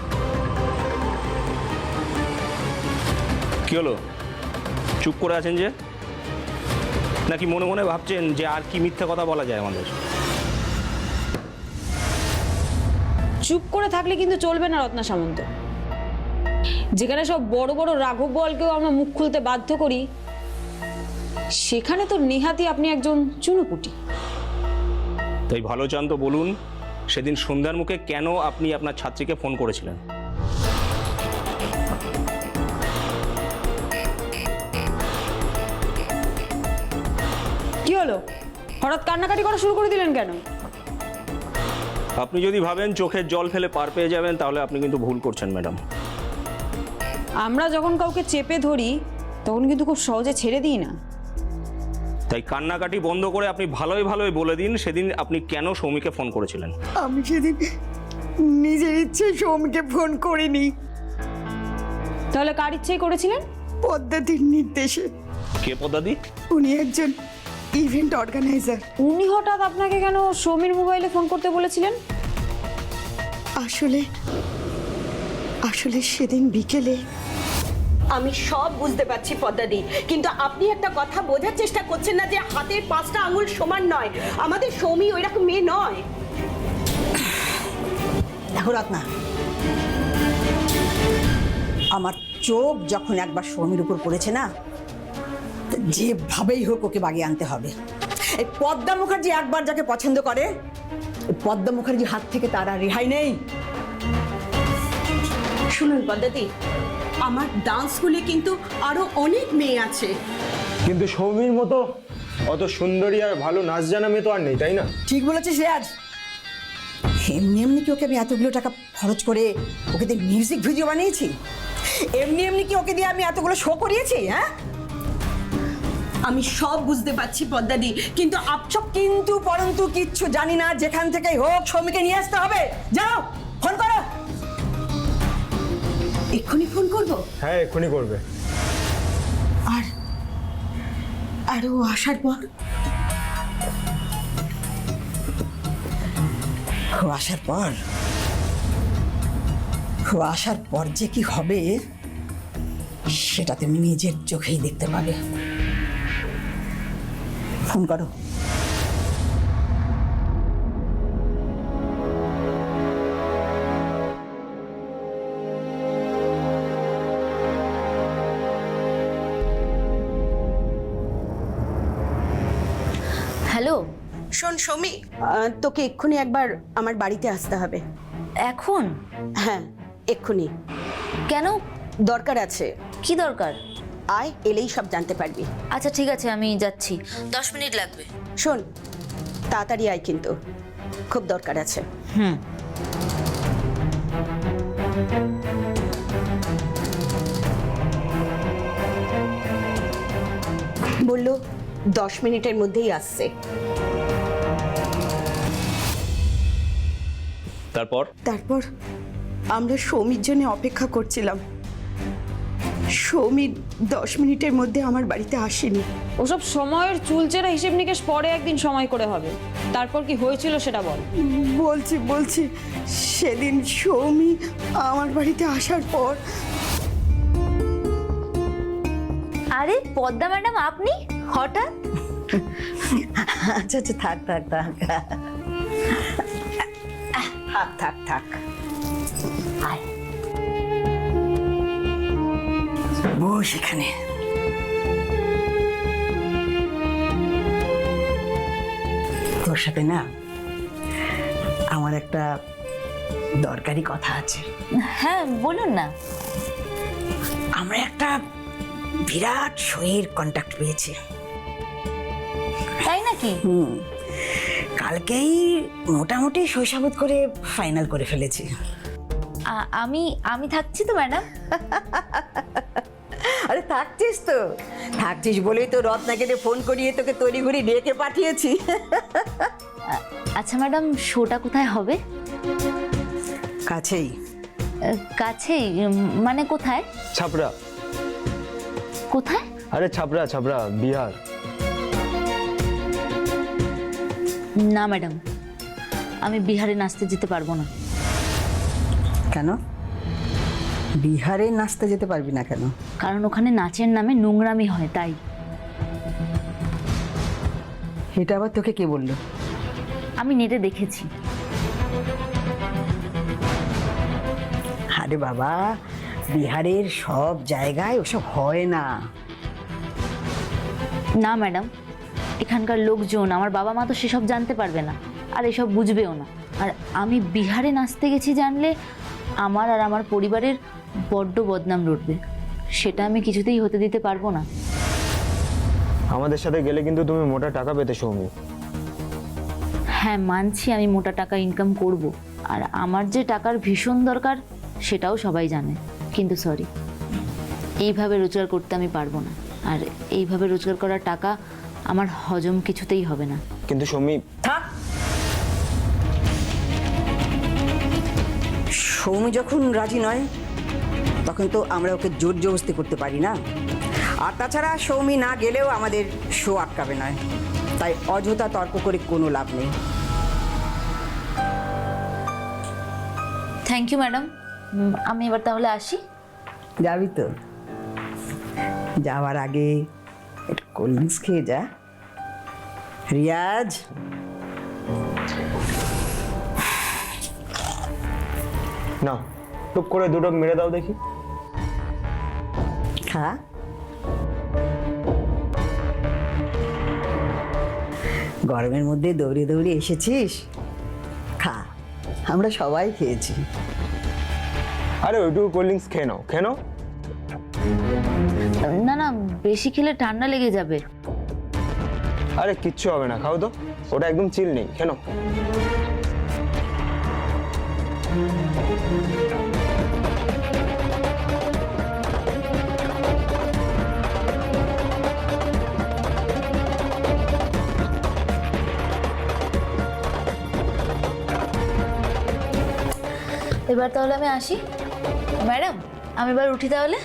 কি হলো, চুপ করে আছেন যে? নাকি মনে মনে ভাবছেন যে আর কি মিথ্যা কথা বলা যায় আমাদের? চুপ করে থাকলে কিন্তু চলবে না রত্না সামন্ত। যেখানে সব বড় বড় রাঘব বলকেও আমরা মুখ খুলতে বাধ্য করি, সেখানে তো নেহাতি আপনি একজন চুনোপুটি। তাই ভালো চান তো বলুন, সেদিন সন্ধ্যার মুখে কেন আপনি আপনার ছাত্রীকে ফোন করেছিলেন? হলো? হঠাৎ কান্নাকাটি করা শুরু করে দিলেন কেন? আপনি যদি ভাবেন চোখের জল ফেলে পার পেয়ে যাবেন তাহলে আপনি কিন্তু ভুল করছেন ম্যাডাম। আমরা যখন কাউকে চেপে ধরি তখন কিন্তু খুব সহজে ছেড়ে দিই না। তাই কান্নাকাটি বন্ধ করে আপনি ভালোই ভালোই বলে দিন সেদিন আপনি কেন সৌমিকে ফোন করেছিলেন। আমি সেদিন নিজের ইচ্ছে সৌমিকে ফোন করিনি, তাহলে কার ইচ্ছেই করেছিলেন? পদ্মাদির নির্দেশে। কে পদ্মাদি? উনি একজন ইভেন্ট অর্গানাইজার। উনি হঠাৎ আপনাকে কেন সৌমির মোবাইলে ফোন করতে বলেছিলেন? আসলে সেদিন বিকেলে আমি সব বুঝতে পারছি পদ্মাদি, কিন্তু আপনি একটা কথা বোঝার চেষ্টা করছেন না যে হাতের 5টা আঙুল সমান নয়। আমাদের সৌমি ওইরকম মেয়ে নয়। দেখো রত্না, আমার চোখ যখন একবার সৌমির উপর পড়েছে না, যেভাবেই হোক ওকে বাগিয়ে আনতে হবে। এই পদ্মা মুখার্জি একবার যাকে পছন্দ করে, এই পদ্মা মুখার্জির হাত থেকে তার আর রেহাই নেই। শুনুন পদ্মাদি, আমার ডান্স স্কুলে কিন্তু আরো অনেক মেয়ে আছে। কিন্তু সৌমির মতো অত সুন্দরী আর ভালো নাচ জানা মেয়ে তো আর নেই, তাই না? ঠিক বলেছিস রিয়াজ। এমনি এমনি কি ওকে আমি এতগুলো টাকা খরচ করে ওকে দিয়ে মিউজিক ভিডিও বানিয়েছি? এমনি এমনি কি ওকে দিয়ে আমি এতগুলো শো করিয়েছি? হ্যাঁ, আমি সব বুঝতে পারছি পদ্মাদি, কিন্তু সব কিন্তু পরন্তু কিচ্ছু জানি না। যেখান থেকেই হোক সৌমিকে নিয়ে আসতে হবে। যাও, ফোন করো। এক্ষুনি ফোন করব? হ্যাঁ, এক্ষুনি করবে। আর ও আসার পর? ও আসার পর যে কি হবে সেটা তুমি নিজের চোখেই দেখতে পাবে। ফোন করো। হ্যালো। শোন সৌমি, তোকে এক্ষুনি একবার আমার বাড়িতে আসতে হবে। এখন? হ্যাঁ, এক্ষুনি। কেন? দরকার আছে। কি দরকার? আয়, এলেই সব জানতে পারবি। আচ্ছা ঠিক আছে, আমি যাচ্ছি। 10 মিনিট লাগবে। শোন, তাড়াতাড়ি আয়, কিন্তু খুব দরকার আছে। হুম। বললো 10 মিনিটের মধ্যেই আসছে। তারপর আমরা সৌমির জন্য অপেক্ষা করছিলাম। সৌমি 10 মিনিটের মধ্যে আমার বাড়িতে আসেনি। ওসব সময়ের চুলচেরা হিসেব নিকেশ পরে একদিন সময় করে হবে। তারপর কি হয়েছিল সেটা বল। বলছি সেদিন সৌমি আমার বাড়িতে আসার পর। আরে পদ্মা ম্যাডাম, আপনি হঠাৎ? আচ্ছা থাক। আয়। বস এখানে। তোর সাথে না আমার একটা দরকারি কথা আছে। হ্যাঁ বলুন না। আমরা একটা বিরাট শোয়ের কন্ট্যাক্ট পেয়েছি। তাই নাকি? কালকেই মোটামুটি শৈশাবোধ করে ফাইনাল করে ফেলেছি। আমি থাকছি তো ম্যাডাম। আরে থাকছিস বলেই তো রত্নাকে ফোন করিয়ে তোকে তৈরি করে ডেকে পাঠিয়েছি। আচ্ছা ম্যাডাম, শোটা কোথায় হবে? কাছেই। কাছেই মানে কোথায়? ছাপড়া। কোথায়? আরে ছাপড়া, বিহার। না ম্যাডাম, আমি বিহারে নাচতে যেতে পারবো না। কেন? বিহারে নাচতে যেতে পারবি না কেন? কারণ ওখানে নাচের নামে নোংরামি হয়, তাই। এটা আবার তোকে কে বললো? আমি নেটে দেখেছি। আরে বাবা, বিহারের সব জায়গায় ওসব হয় না। না ম্যাডাম, এখানকার লোকজন, আমার বাবা মা তো সেসব জানতে পারবে না, আর এসব বুঝবেও না। আর আমি বিহারে নাচতে গেছি জানলে আমার আর আমার পরিবারের বড্ড বদনাম রটবে। সেটা আমি কিছুতেই হতে দিতে পারবো না। আমাদের সাথে গেলে কিন্তু তুমি মোটা টাকা পেতে সৌমি। হ্যাঁ মানছি আমি মোটা টাকা ইনকাম করব, আর আমার যে টাকার ভীষণ দরকার সেটাও সবাই জানে, কিন্তু সরি, এইভাবে রোজগার করতে আমি পারবো না। আর এইভাবে রোজগার করা টাকা আমার হজম কিছুতেই হবে না। কিন্তু সৌমি, থাক। সৌমি যখন রাজি নয় তখন তো আমরা ওকে জোর জবরদস্তি করতে পারি না। আর তাছাড়া সৌমি না গেলেও আমাদের শো আটকাবে নয়, তাই অযথা তর্ক করে কোনো লাভ নেই। থ্যাংক ইউ ম্যাডাম, আমি এবার তাহলে আসি। যাবি তো? যাওয়ার আগে একটু কোল্ড ড্রিঙ্কস খেয়ে যা। রিয়াজ, না টুক করে দুটো মেরে দাও দেখি। খা। গরমের মধ্যে দৌড়ে দৌড়ে এসেছিস, খা। আমরা সবাই খেয়েছি। আরে ওইটুকু কোল্ড ড্রিঙ্কস খেয়ে নাও, খেয়ে নাও। না না, বেশি খেলে ঠান্ডা লেগে যাবে। আরে কিচ্ছু হবে না, খাও তো, ওটা একদম চিল নেই, খেয়ে নাও। এবার তাহলে আমি আসি ম্যাডাম, আমি এবার উঠি তাহলে।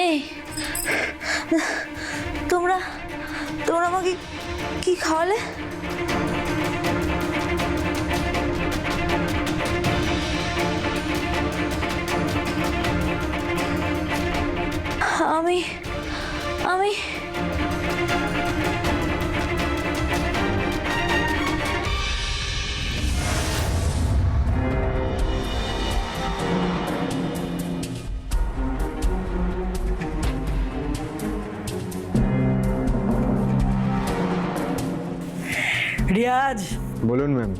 এই তোমরা তোমরা আমাকে কি খাওয়ালে? আমি আমি রিয়াজ, বলুন ম্যাম।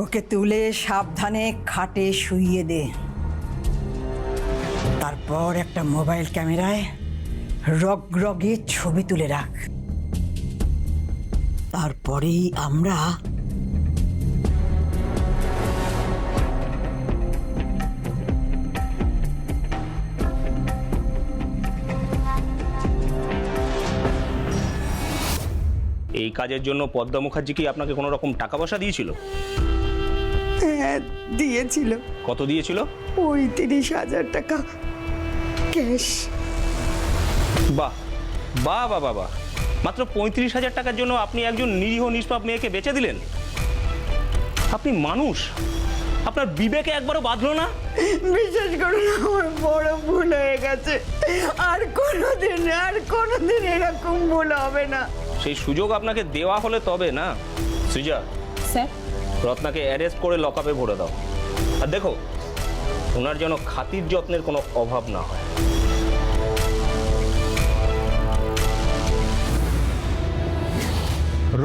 ওকে তুলে সাবধানে খাটে শুইয়ে দে। তারপর একটা মোবাইল ক্যামেরায় রগরগে ছবি তুলে রাখ। তারপরেই আমরা এই কাজের জন্য পদ্মা মুখার্জি কি আপনাকে কোনো রকম টাকা পয়সা দিয়েছিল? হ্যাঁ দিয়েছিল। কত দিয়েছিল? ৩৫,০০০ টাকা ক্যাশ। বাহ বাহ বাহ বাহ বাহ, মাত্র 35,000 টাকার জন্য আপনি একজন নিরীহ নিষ্পাপ মেয়েকে বেচে দিলেন? আপনি মানুষ? আপনার বিবেকে একবারও বাঁধলো না? বিশেষ করে আমার বড় ভুল হয়ে গেছে, আর কোনোদিন এরকম ভুল হবে না। সেই সুযোগ আপনাকে দেওয়া হলে তবে না। সৃজা, স্যার, রত্নাকে অ্যারেস্ট করে লকআপে ভরে দাও। আর দেখো ওনার যেন খাতির যত্নের কোনো অভাব না হয়।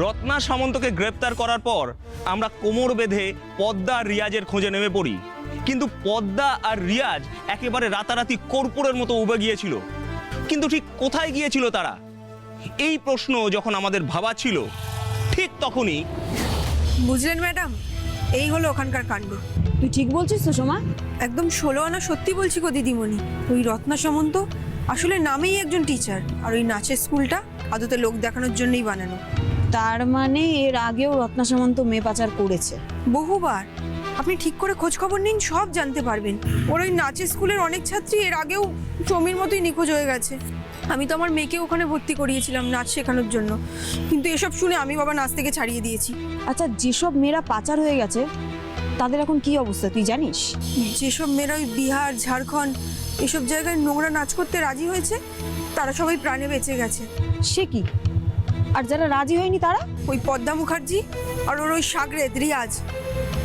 রত্না সামন্তকে গ্রেপ্তার করার পর আমরা কোমর বেঁধে পদ্মা আর রিয়াজের খোঁজে নেমে পড়ি, কিন্তু পদ্মা আর রিয়াজ একেবারে রাতারাতি কর্পূরের মতো উবে গিয়েছিল। কিন্তু ঠিক কোথায় গিয়েছিল তারা, এই প্রশ্ন যখন আমাদের ভাবা ছিল, ঠিক তখনই বুঝলেন ম্যাডাম, এই হলো ওখানকার কাণ্ড। তুই ঠিক বলছিস সুষমা? একদম 16 আনা সত্যি বলছি গো দিদিমণি। ওই রত্না সামন্ত আসলে নামেই একজন টিচার, আর ওই নাচের স্কুলটা আদতে লোক দেখানোর জন্যই বানানো। তার মানে এর আগেও রত্না সামন্ত মেয়ে পাচার করেছে? বহুবার। আপনি ঠিক করে খোঁজ খবর নিন, সব জানতে পারবেন। ওর ওই নাচের স্কুলের অনেক ছাত্রী এর আগেও সমীর মতোই নিখোঁজ হয়ে গেছে। আমি তো আমার মেয়েকে ওখানে ভর্তি করিয়েছিলাম নাচ শেখানোর জন্য, কিন্তু এসব শুনে আমি বাবা নাচ থেকে ছাড়িয়ে দিয়েছি। আচ্ছা, যেসব মেয়েরা পাচার হয়ে গেছে তাদের এখন কি অবস্থা তুই জানিস? যেসব মেয়েরা ওই বিহার, ঝাড়খণ্ড এসব জায়গায় নোংরা নাচ করতে রাজি হয়েছে তারা সবাই প্রাণে বেঁচে গেছে। সে কি? আর যারা রাজি হয়নি তারা? ওই পদ্মা মুখার্জি আর ওর ওই সাগরেদ রিয়াজ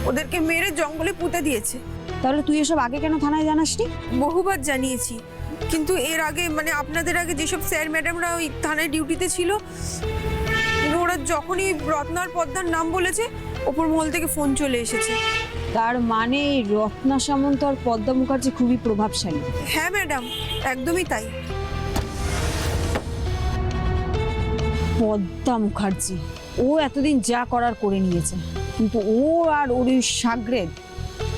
ওদেরকে মেরে জঙ্গলে পুঁতে দিয়েছে। তাহলে তুই এসব আগে কেন থানায় জানাসনি? বহুবার জানিয়েছি, কিন্তু এর আগে মানে আপনাদের আগে যেসব স্যার ম্যাডামরা ওই থানায় ডিউটিতে ছিল, ওরা যখনই রত্নার পদ্মার নাম বলেছে ওপর মহল থেকে ফোন চলে এসেছে। তার মানে এই রত্না সামন্ত আর পদ্মা মুখার্জি খুবই প্রভাবশালী। হ্যাঁ ম্যাডাম, একদমই তাই। পদ্মা মুখার্জি ও এতদিন যা করার করে নিয়েছে, কিন্তু ও আর ওর ওই সাগরেদ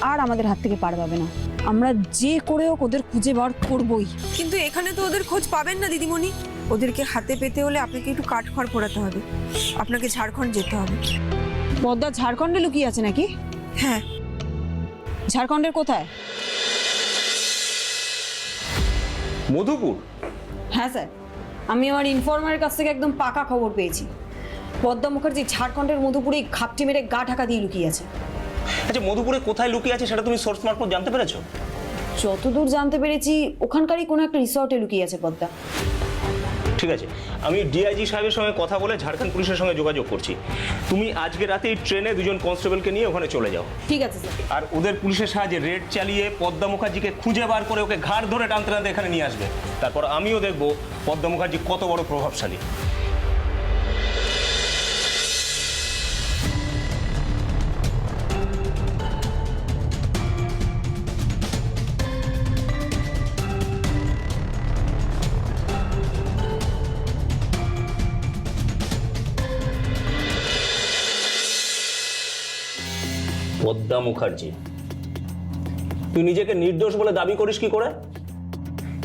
আর আমাদের হাত থেকে পার পাবে না। আমরা যে করে হোক ওদের খুঁজে বার করবই। কিন্তু এখানে তো ওদের খোঁজ পাবেন না দিদিমণি। ওদেরকে হাতে পেতে হলে আপনাকে একটু কাঠখড় পোড়াতে হবে, আপনাকে ঝাড়খণ্ড যেতে হবে। পদ্মা ঝাড়খণ্ডে লুকিয়ে আছে নাকি? হ্যাঁ। ঝাড়খণ্ডের কোথায়? মধুপুর? হ্যাঁ স্যার, আমি আমার ইনফরমারের কাছ থেকে একদম পাকা খবর পেয়েছি। পদ্মা মুখার্জি ঝাড়খণ্ডের মধুপুরে ঘাপটি মেরে গা ঢাকা দিয়ে লুকিয়ে আছে। আচ্ছা, মধুপুরে কোথায় লুকিয়ে আছে সেটা তুমি সোর্স মারফত জানতে পেরেছো? যতদূর জানতে পেরেছি ওখানকারই কোনো একটা রিসর্টে লুকিয়ে আছে পদ্মা। ঠিক আছে, আমি ডিআইজি সাহেবের সঙ্গে কথা বলে ঝাড়খণ্ড পুলিশের সঙ্গে যোগাযোগ করছি। তুমি আজকে রাতে এই ট্রেনে 2জন কনস্টেবলকে নিয়ে ওখানে চলে যাও। ঠিক আছে স্যার। আর ওদের পুলিশের সাহায্যে রেড চালিয়ে পদ্মা মুখার্জিকে খুঁজে বার করে ওকে ঘাড় ধরে টানতে টানতে এখানে নিয়ে আসবে। তারপর আমিও দেখবো পদ্মা মুখার্জি কত বড় প্রভাবশালী। পদ্মা মুখার্জি, তুই নিজেকে নির্দোষ বলে দাবি করিস কি করে?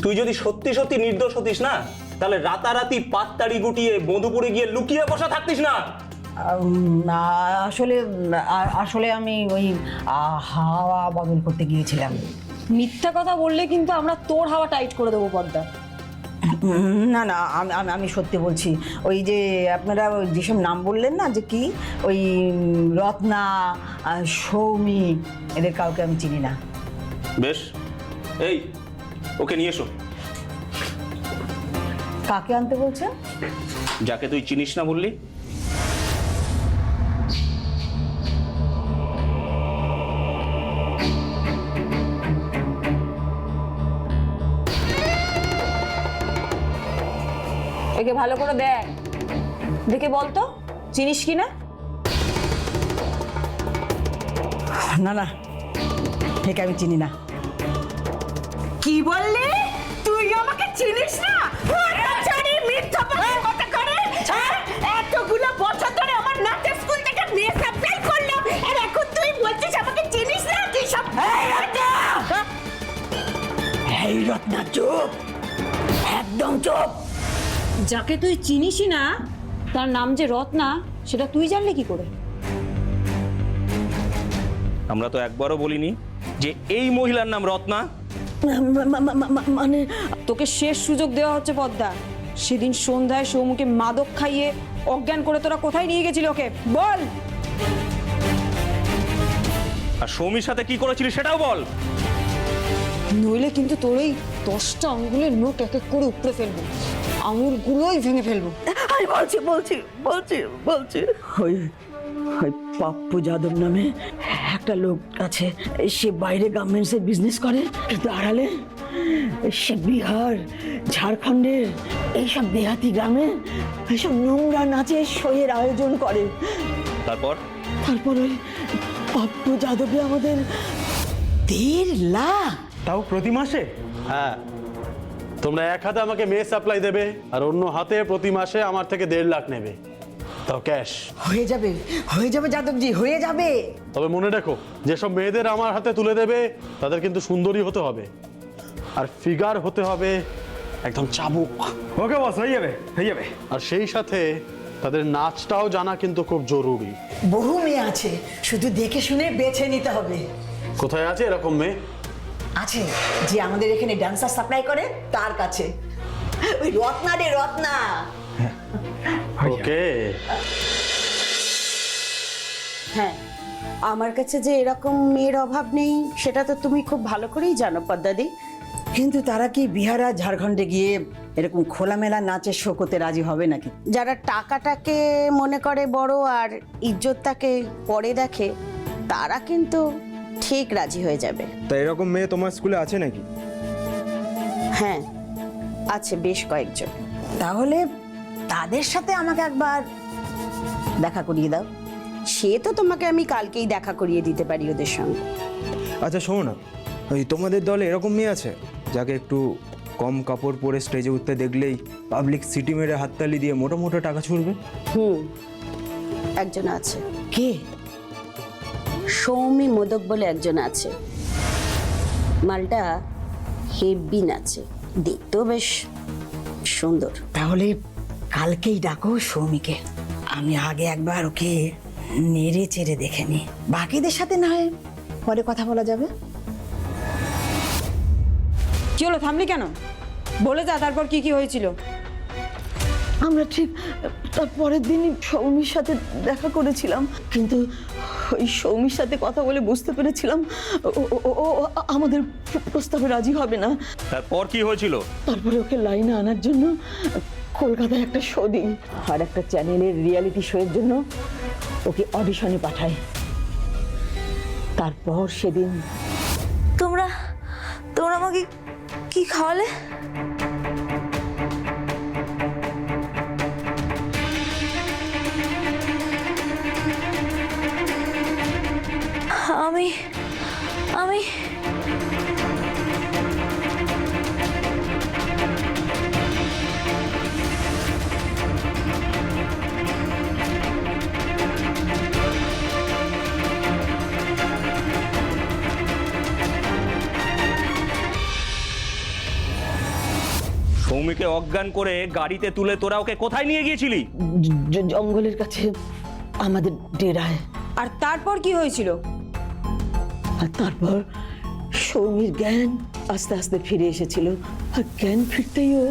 তুই যদি সত্যি সত্যি নির্দোষ হতিস না, তাহলে রাতারাতি পাততাড়ি গুটিয়ে মধুপুরে গিয়ে লুকিয়ে বসা থাকতিস না। আসলে আসলে আমি ওই হাওয়া বদল করতে গিয়েছিলাম। মিথ্যা কথা বললে কিন্তু আমরা তোর হাওয়া টাইট করে দেবো পদ্মা। না না, আমি সত্যি বলছি। ওই যে আপনারা যেসব নাম বললেন না, যে কি ওই রত্না, সৌমি, এদের কাউকে আমি চিনি না। বেশ, এই ওকে নিয়ে এসো। কাকে আনতে বলছেন? যাকে তুই চিনিস না বললি। একে ভালো করে দেখ, দেখে বলতো চিনিস কি না। না না, ঠিক আমি চিনি না। কি বললি? তুই আমাকে চিনিস না? অত্যাচারী, মিথ্যাবাদী কথা করে। এতগুলো বছর ধরে আমার নাচের স্কুল থেকে মেয়ে সাপ্লাই করলাম, আর এখন তুই বলছিস আমাকে চিনিস না? তুই সব এই রত্না, চুপ, একদম চুপ। যাকে তুই চিনিসই না তার নাম যে রত্না, সেটা তুই জানলে কি করে? আমরা তো একবারও বলিনি যে এই মহিলার নাম রত্না। মানে তোকে শেষ সুযোগ দেওয়া হচ্ছে পদ্মা। সেদিন সন্ধ্যায় সৌমুকে মাদক খাইয়ে অজ্ঞান করে তোরা কোথায় নিয়ে গেছিলি ওকে বল। আর সৌমির সাথে কি করেছিলি সেটাও বল। নইলে কিন্তু তোর এই 10টা আঙুলের নোট এক এক করে উপড়ে ফেলবো, আঙুলগুলোই ভেঙে ফেলবো। আমি বলছি বলছি বলছি বলছি ওই ওই পাপ্পু যাদব নামে একটা লোক আছে। সে বাইরে গার্মেন্টসের বিজনেস করে, কিন্তু আড়ালে সে বিহার, ঝাড়খণ্ডের এইসব দেহাতি গ্রামে এইসব নোংরা নাচের শোয়ের আয়োজন করে। তারপর ওই পাপ্পু যাদবে আমাদের 1.5 লাখ। তাও প্রতি মাসে? হ্যাঁ, তোমরা এক হাতে আমাকে মেয়ে সাপ্লাই দেবে আর অন্য হাতে প্রতি মাসে আমার থেকে 1.5 লাখ নেবে। তাও ক্যাশ। হয়ে যাবে যাদবজি, হয়ে যাবে। তবে মনে রেখো, যেসব মেয়েদের আমার হাতে তুলে দেবে তাদের কিন্তু সুন্দরী হতে হবে, আর ফিগার হতে হবে একদম চাবুক। ওকে বস, হয়ে যাবে হয়ে যাবে। আর সেই সাথে তাদের নাচটাও জানা কিন্তু খুব জরুরি। বহু মেয়ে আছে, শুধু দেখে শুনে বেছে নিতে হবে। কোথায় আছে এরকম মেয়ে? আছে, যে আমাদের এখানে ডান্সার সাপ্লাই করে তার কাছে। ওই রত্না রে, রত্না। ওকে। হ্যাঁ, আমার কাছে যে এরকম মেয়ের অভাব নেই সেটা তো তুমি খুব ভালো করেই জানো পদ্মাদি। কিন্তু তারা কি বিহার আর ঝাড়খণ্ডে গিয়ে এরকম খোলামেলা নাচের শো করতে রাজি হবে নাকি? যারা টাকাটাকে মনে করে বড় আর ইজ্জতটাকে পরে দেখে, তারা কিন্তু ঠিক রাজি হয়ে যাবে। তা এরকম মেয়ে তোমার স্কুলে আছে নাকি? হ্যাঁ, আছে বেশ কয়েকজন। তাহলে তাদের সাথে আমাকে একবার দেখা করিয়ে দাও। সে তো তোমাকে আমি কালকেই দেখা করিয়ে দিতে পারি ওদের সঙ্গে। আচ্ছা শোনো না, ওই তোমাদের দলে এরকম মেয়ে আছে যাকে একটু কম কাপড় পরে স্টেজে উঠতে দেখলেই পাবলিক সিটি মেরে হাততালি দিয়ে মোটা মোটা টাকা ছুড়বে? একজন আছে, কে? সৌমি মোদক বলে একজন আছে। মালটা হেব্বি নাচে, দেখতেও বেশ সুন্দর। তাহলে কালকেই ডাকো সৌমিকে, আমি আগে একবার ওকে নেড়ে চেড়ে দেখে নি, বাকিদের সাথে না হয় পরে কথা বলা যাবে। কি হলো, থামলি কেন? বলে যা তারপর কি কি হয়েছিল। আমরা ঠিক তার পরের দিনই সৌমির সাথে দেখা করেছিলাম, কিন্তু ওই সৌমির সাথে কথা বলে বুঝতে পেরেছিলাম ও আমাদের প্রস্তাবে রাজি হবে না। তারপর কি হয়েছিল? তারপরে ওকে লাইনে আনার জন্য কলকাতায় একটা শো দিই, আর একটা চ্যানেলের রিয়েলিটি শো এর জন্য ওকে অডিশনে পাঠাই। তারপর সেদিন তোমরা আমাকে কি খাওয়ালে? আমি সৌমিকে অজ্ঞান করে গাড়িতে তুলে তোরা ওকে কোথায় নিয়ে গিয়েছিলি? জঙ্গলের কাছে আমাদের ডেরায়। আর তারপর কি হয়েছিল? আর তারপর সৌমির জ্ঞান আস্তে আস্তে ফিরে এসেছিল, আর জ্ঞান ফিরতেই ও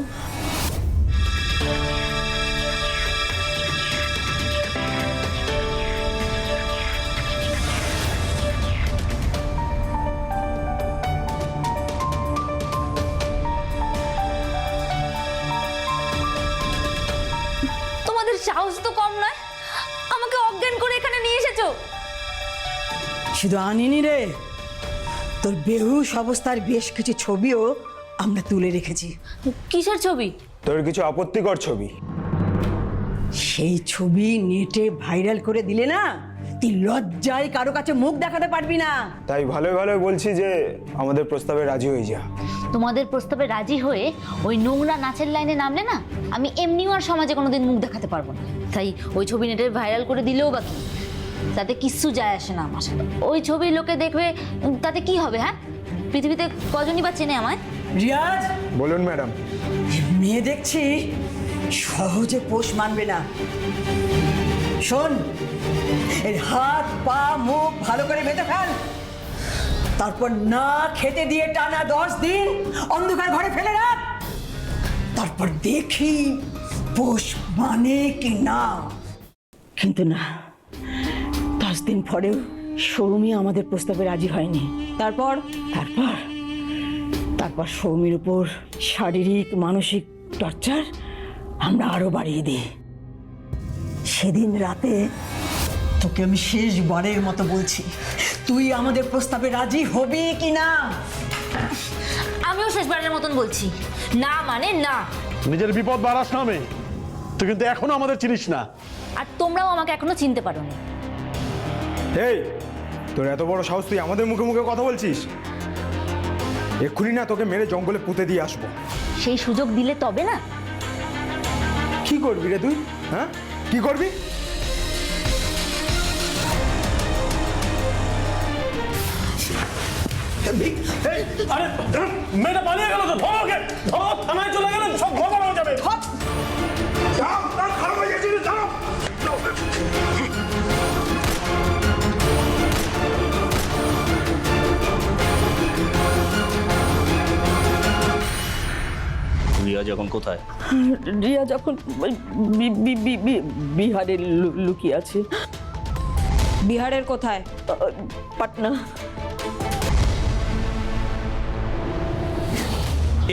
তোমাদের সাহস তো কম নয়, আমাকে অজ্ঞান করে এখানে নিয়ে এসেছো। শুধু আনিনি রে, তোর বেহুশ অবস্থার বেশ কিছু ছবিও আমরা তুলে রেখেছি। কিসের ছবি? তোর কিছু আপত্তিকর ছবি। সেই ছবি নেটে ভাইরাল করে দিলে না, তুই লজ্জায় কারো কাছে মুখ দেখাতে পারবি না। তাই ভালোই ভালোই বলছি যে আমাদের প্রস্তাবে রাজি হয়ে যা। তোমাদের প্রস্তাবে রাজি হয়ে ওই নোংরা নাচের লাইনে নামলে না, আমি এমনিও আর সমাজে কোনোদিন মুখ দেখাতে পারবো না। তাই ওই ছবি নেটে ভাইরাল করে দিলেও বাকি, তাতে কিচ্ছু যায় আসে না আমার। ওই ছবি লোকে দেখবে, তাতে কি হবে? হ্যাঁ, পৃথিবীতে কজনই বা চেনে আমায়? রিয়াজ, বলুন ম্যাডাম। মেয়ে দেখছি সহজে পোষ মানবে না। শোন, এর হাত পা মুখ ভালো করে বেঁধে ফেল, তারপর না খেতে দিয়ে টানা 10 দিন অন্ধকার ঘরে ফেলে রাখ, তারপর দেখি পোষ মানে কি না। কিন্তু না, 10 দিন পরেও সৌমি আমাদের প্রস্তাবে রাজি হয়নি। তারপর তারপর সৌমির উপর শারীরিক মানসিক টর্চার আমরা আরো বাড়িয়ে দিই। সেদিন রাতে তোকে আমি শেষবারের মতো বলছি, তুই আমাদের প্রস্তাবে রাজি হবি কি না? আমিও শেষবারের মতন বলছি, না মানে না। নিজের বিপদ বাড়াস না মেয়ে, তুই কিন্তু এখনো আমাদের চিনিস না। আর তোমরাও আমাকে এখনো চিনতে পারোনি। এই, তোর এত বড় সাহস, তুই আমাদের মুখে মুখে কথা বলছিস? এক্ষুনি না তোকে মেরে জঙ্গলে পুঁতে দিয়ে আসবো। সেই সুযোগ দিলে তবে না। কি করবি রে তুই? হ্যাঁ, কি করবি? আরে মেয়েটা পালিয়ে গেল তো, ধরো ওকে, ধরো, থানায় চলে গেলেন সব খবর হয়ে যাবে। রিয়া যখন কোথায়? রিয়া যখন বিহারে লুকিয়ে আছে। বিহারের কোথায়? পাটনা।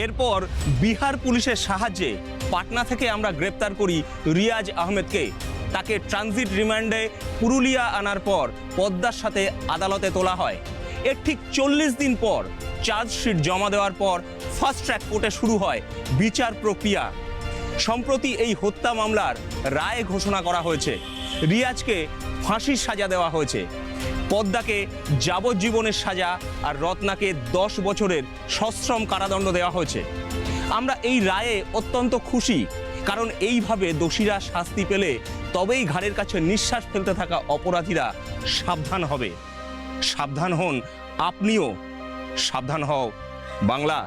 এরপর বিহার পুলিশের সাহায্যে পাটনা থেকে আমরা গ্রেপ্তার করি রিয়াজ আহমেদকে। তাকে ট্রানজিট রিমান্ডে পুরুলিয়া আনার পর পদ্মার সাথে আদালতে তোলা হয়। এর ঠিক 40 দিন পর চার্জশিট জমা দেওয়ার পর ফাস্ট ট্র্যাক কোর্টে শুরু হয় বিচার প্রক্রিয়া। সম্প্রতি এই হত্যা মামলার রায় ঘোষণা করা হয়েছে। রিয়াজকে ফাঁসির সাজা দেওয়া হয়েছে, পদ্মাকে যাবজ্জীবনের সাজা আর রত্নাকে 10 বছরের সশ্রম কারাদণ্ড দেওয়া হয়েছে। আমরা এই রায়ে অত্যন্ত খুশি, কারণ এইভাবে দোষীরা শাস্তি পেলে তবেই ঘাড়ের কাছে নিঃশ্বাস ফেলতে থাকা অপরাধীরা সাবধান হবে। সাবধান হন আপনিও, সাবধান হও বাংলা।